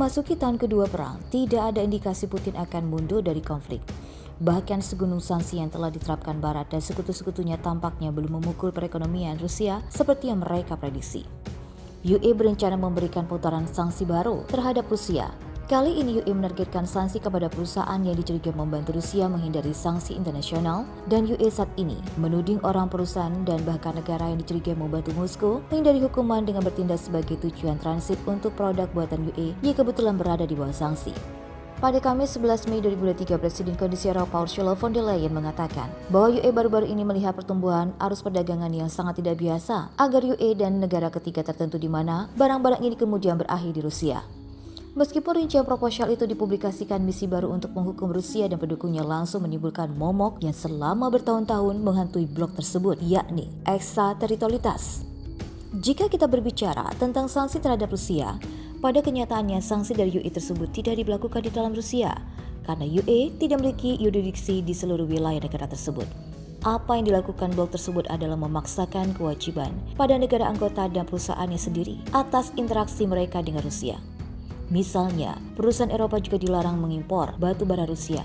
Memasuki tahun kedua perang, tidak ada indikasi Putin akan mundur dari konflik. Bahkan segunung sanksi yang telah diterapkan Barat dan sekutu-sekutunya tampaknya belum memukul perekonomian Rusia seperti yang mereka prediksi. UE berencana memberikan putaran sanksi baru terhadap Rusia. Kali ini UE menargetkan sanksi kepada perusahaan yang dicurigai membantu Rusia menghindari sanksi internasional, dan UE saat ini menuding orang perusahaan dan bahkan negara yang dicurigai membantu Moskow menghindari hukuman dengan bertindak sebagai tujuan transit untuk produk buatan UE yang kebetulan berada di bawah sanksi. Pada Kamis 11 Mei 2023, Presiden Komisi Eropa Ursula von der Leyen mengatakan bahwa UE baru-baru ini melihat pertumbuhan arus perdagangan yang sangat tidak biasa agar UE dan negara ketiga tertentu di mana barang-barang ini kemudian berakhir di Rusia. Meskipun rincian proposal itu dipublikasikan, misi baru untuk menghukum Rusia dan pendukungnya langsung menimbulkan momok yang selama bertahun-tahun menghantui blok tersebut, yakni ekstrateritorialitas. Jika kita berbicara tentang sanksi terhadap Rusia, pada kenyataannya sanksi dari UE tersebut tidak diberlakukan di dalam Rusia, karena UE tidak memiliki yurisdiksi di seluruh wilayah negara tersebut. Apa yang dilakukan blok tersebut adalah memaksakan kewajiban pada negara anggota dan perusahaannya sendiri atas interaksi mereka dengan Rusia. Misalnya, perusahaan Eropa juga dilarang mengimpor batu bara Rusia.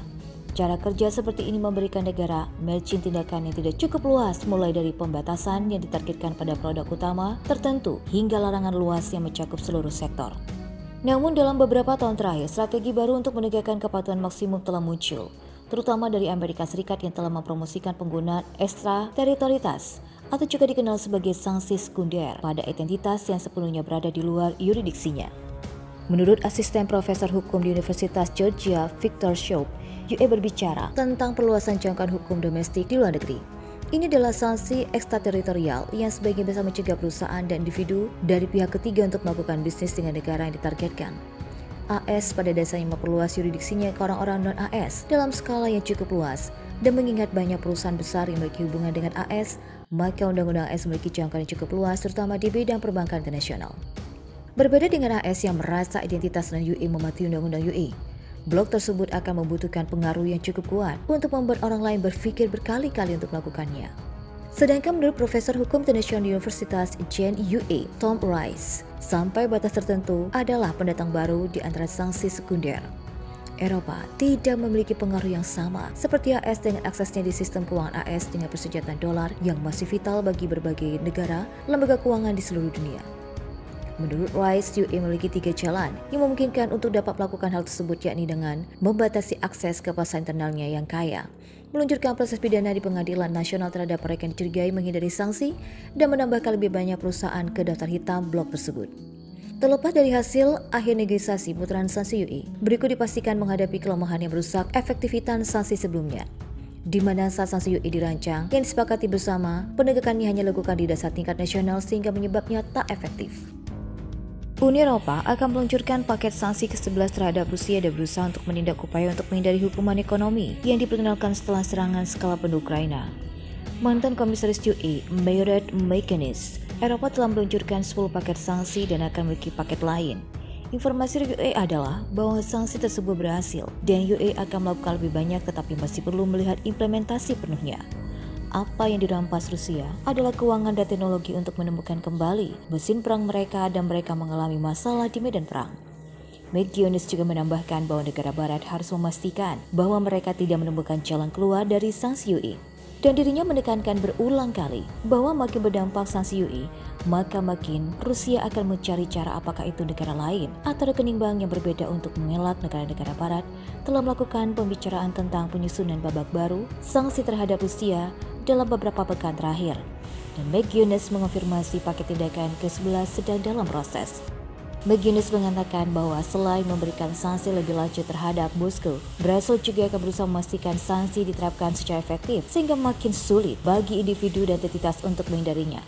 Cara kerja seperti ini memberikan negara margin tindakan yang tidak cukup luas, mulai dari pembatasan yang ditargetkan pada produk utama tertentu hingga larangan luas yang mencakup seluruh sektor. Namun dalam beberapa tahun terakhir, strategi baru untuk menegakkan kepatuhan maksimum telah muncul, terutama dari Amerika Serikat yang telah mempromosikan penggunaan ekstrateritorialitas atau juga dikenal sebagai sanksi sekunder pada entitas yang sepenuhnya berada di luar yurisdiksinya. Menurut asisten profesor hukum di Universitas Georgia, Victor Shope, UE berbicara tentang perluasan jangkauan hukum domestik di luar negeri. Ini adalah sanksi ekstrateritorial yang sebagian besar mencegah perusahaan dan individu dari pihak ketiga untuk melakukan bisnis dengan negara yang ditargetkan. AS pada dasarnya memperluas yurisdiksinya ke orang-orang non-AS dalam skala yang cukup luas, dan mengingat banyak perusahaan besar yang memiliki hubungan dengan AS, maka undang-undang AS memiliki jangkauan yang cukup luas, terutama di bidang perbankan internasional. Berbeda dengan AS yang merasa identitas dan UE mematuhi undang-undang UE, blok tersebut akan membutuhkan pengaruh yang cukup kuat untuk membuat orang lain berpikir berkali-kali untuk melakukannya. Sedangkan menurut Profesor Hukum Internasional di Universitas Jen UE, Tom Rice, sampai batas tertentu adalah pendatang baru di antara sanksi sekunder. Eropa tidak memiliki pengaruh yang sama seperti AS dengan aksesnya di sistem keuangan AS dengan persenjataan dolar yang masih vital bagi berbagai negara, lembaga keuangan di seluruh dunia. Menurut Rice, UE memiliki 3 jalan yang memungkinkan untuk dapat melakukan hal tersebut, yakni dengan membatasi akses ke pasar internalnya yang kaya, meluncurkan proses pidana di pengadilan nasional terhadap mereka yang dicurigai menghindari sanksi, dan menambahkan lebih banyak perusahaan ke daftar hitam blok tersebut. Terlepas dari hasil akhir negosiasi putaran sanksi UE, berikut dipastikan menghadapi kelemahan yang merusak efektivitas sanksi sebelumnya. Di mana saat sanksi UE dirancang, yang disepakati bersama, penegakannya hanya dilakukan di dasar tingkat nasional sehingga menyebabnya tak efektif. Uni Eropa akan meluncurkan paket sanksi ke-11 terhadap Rusia dan berusaha untuk menindak upaya untuk menghindari hukuman ekonomi yang diperkenalkan setelah serangan skala penuh Ukraina. Mantan Komisaris UE, Mayred McGuinness, Eropa telah meluncurkan 10 paket sanksi dan akan memiliki paket lain. Informasi dari UE adalah bahwa sanksi tersebut berhasil dan UE akan melakukan lebih banyak, tetapi masih perlu melihat implementasi penuhnya. Apa yang dirampas Rusia adalah keuangan dan teknologi untuk menemukan kembali mesin perang mereka, dan mereka mengalami masalah di medan perang. McGuinness juga menambahkan bahwa negara barat harus memastikan bahwa mereka tidak menemukan jalan keluar dari sanksi UE. Dan dirinya menekankan berulang kali bahwa makin berdampak sanksi UE, maka makin Rusia akan mencari cara apakah itu negara lain atau rekening bank yang berbeda untuk mengelak negara-negara barat telah melakukan pembicaraan tentang penyusunan babak baru sanksi terhadap Rusia dalam beberapa pekan terakhir. Dan McGuinness mengonfirmasi paket tindakan ke-11 sedang dalam proses. McGuinness mengatakan bahwa selain memberikan sanksi lebih lanjut terhadap Moskow, Brussels juga akan berusaha memastikan sanksi diterapkan secara efektif sehingga makin sulit bagi individu dan entitas untuk menghindarinya.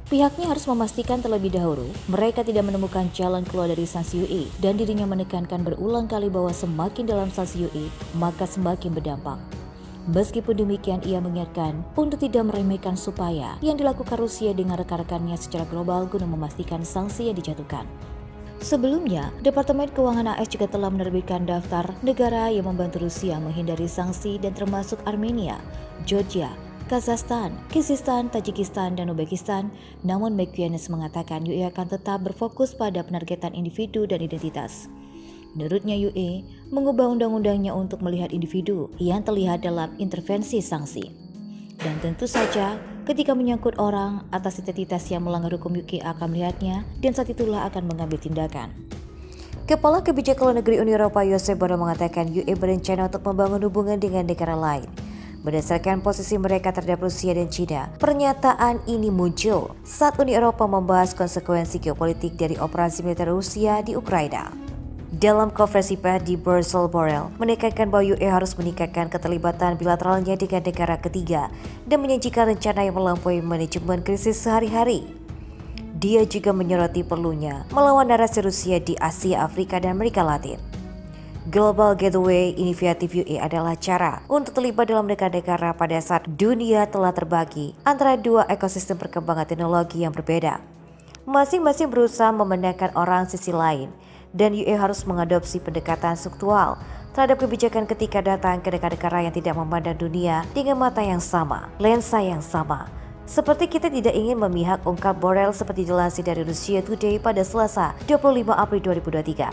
Pihaknya harus memastikan terlebih dahulu mereka tidak menemukan jalan keluar dari sanksi UE, dan dirinya menekankan berulang kali bahwa semakin dalam sanksi UE, maka semakin berdampak. Meskipun demikian, ia mengingatkan untuk tidak meremehkan upaya yang dilakukan Rusia dengan rekan-rekannya secara global guna memastikan sanksi yang dijatuhkan. Sebelumnya, Departemen Keuangan AS juga telah menerbitkan daftar negara yang membantu Rusia menghindari sanksi, dan termasuk Armenia, Georgia, Kazakhstan, Kirgisistan, Tajikistan, dan Uzbekistan. Namun McGuinness mengatakan UE akan tetap berfokus pada penargetan individu dan identitas. Menurutnya UE mengubah undang-undangnya untuk melihat individu yang terlihat dalam intervensi sanksi. Dan tentu saja ketika menyangkut orang atas identitas yang melanggar hukum, UK akan melihatnya dan saat itulah akan mengambil tindakan. Kepala Kebijakan Luar Negeri Uni Eropa Josep Borrell mengatakan UE berencana untuk membangun hubungan dengan negara lain. Berdasarkan posisi mereka terhadap Rusia dan China, pernyataan ini muncul saat Uni Eropa membahas konsekuensi geopolitik dari operasi militer Rusia di Ukraina. Dalam konferensi pers di Brussels, Borrell menekankan bahwa UE harus meningkatkan keterlibatan bilateralnya dengan negara ketiga dan menyajikan rencana yang melampaui manajemen krisis sehari-hari. Dia juga menyoroti perlunya melawan narasi Rusia di Asia, Afrika, dan Amerika Latin. Global Gateway Initiative UE adalah cara untuk terlibat dalam negara-negara pada saat dunia telah terbagi antara dua ekosistem perkembangan teknologi yang berbeda. Masing-masing berusaha memenangkan orang sisi lain, dan UE harus mengadopsi pendekatan struktural terhadap kebijakan ketika datang ke negara-negara yang tidak memandang dunia dengan mata yang sama, lensa yang sama. Seperti kita tidak ingin memihak, ungkap Borrell seperti dilansir dari Russia Today pada Selasa 25 April 2023.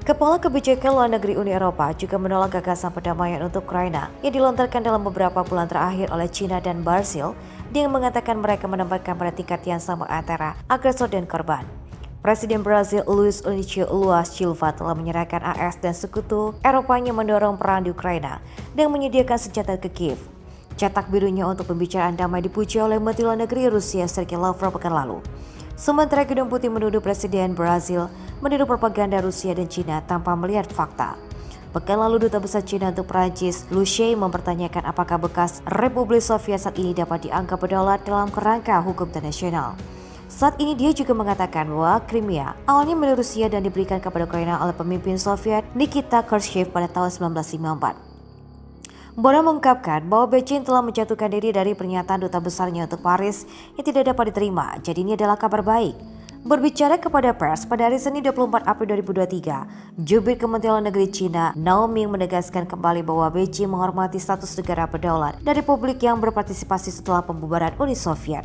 Kepala Kebijakan Luar Negeri Uni Eropa juga menolak gagasan perdamaian untuk Ukraina yang dilontarkan dalam beberapa bulan terakhir oleh China dan Brasil dengan mengatakan mereka menempatkan pada tingkat yang sama antara agresor dan korban. Presiden Brasil Luiz Inacio Lula Silva telah menyerahkan AS dan sekutu Eropanya mendorong perang di Ukraina dan menyediakan senjata ke Kiev. Cetak birunya untuk pembicaraan damai dipuji oleh Menteri Luar Negeri Rusia Sergei Lavrov pekan lalu. Sementara Gedung Putih menuduh Presiden Brasil meniru propaganda Rusia dan China tanpa melihat fakta. Pekan lalu Duta Besar China untuk Prancis, Lu Xie, mempertanyakan apakah bekas Republik Soviet saat ini dapat dianggap berdaulat dalam kerangka hukum internasional. Saat ini dia juga mengatakan bahwa Crimea awalnya milik Rusia dan diberikan kepada Ukraina oleh pemimpin Soviet Nikita Khrushchev pada tahun 1954. Borrell mengungkapkan bahwa Beijing telah menjatuhkan diri dari pernyataan duta besarnya untuk Paris yang tidak dapat diterima, jadi ini adalah kabar baik. Berbicara kepada pers pada hari Senin 24 April 2023, jubir Kementerian Luar Negeri China, Mao Ning, menegaskan kembali bahwa Beijing menghormati status negara berdaulat dan republik yang berpartisipasi setelah pembubaran Uni Soviet.